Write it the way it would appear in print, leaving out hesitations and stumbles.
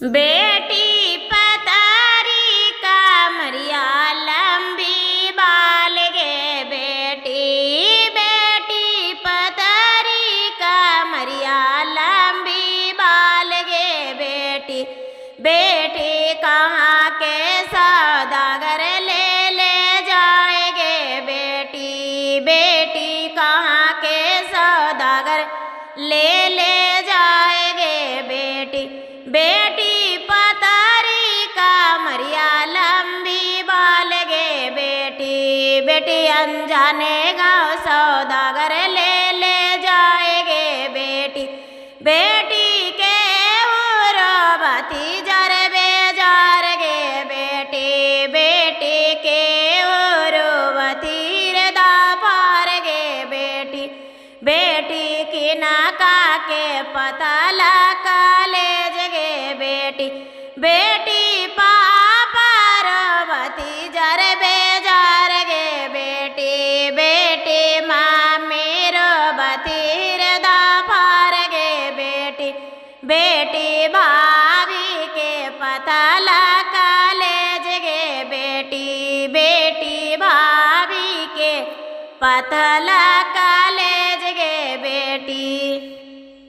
बेटी पतारी कामरिया लंबी बाल गे बेटी, बेटी पतारी कामरिया लंबी बाल गे बेटी। बेटी कहाँ के सौदागर ले ले जाएगे बेटी, बेटी कहाँ के सौदागर ले ले जाएगे बेटी। बेटी पतारी कामरिया लंबी बाल गे बेटी, बेटी अनजाने गाँव सौदागर ले ले जाएगे बेटी। बेटी के उरोबती जर बेजार गे बेटी, बेटी के उरोबती रे दापार गे बेटी। बेटी की नाका के पता कॉलेज गे बेटी, बेटी पार्वती जर बेजार गे बेटी। बेटी माँ मेरो बतीर दाफार गे बेटी, बेटी भाभी के पता कॉलेज गे बेटी, बेटी भाभी के पता कॉलेज गे बेटी।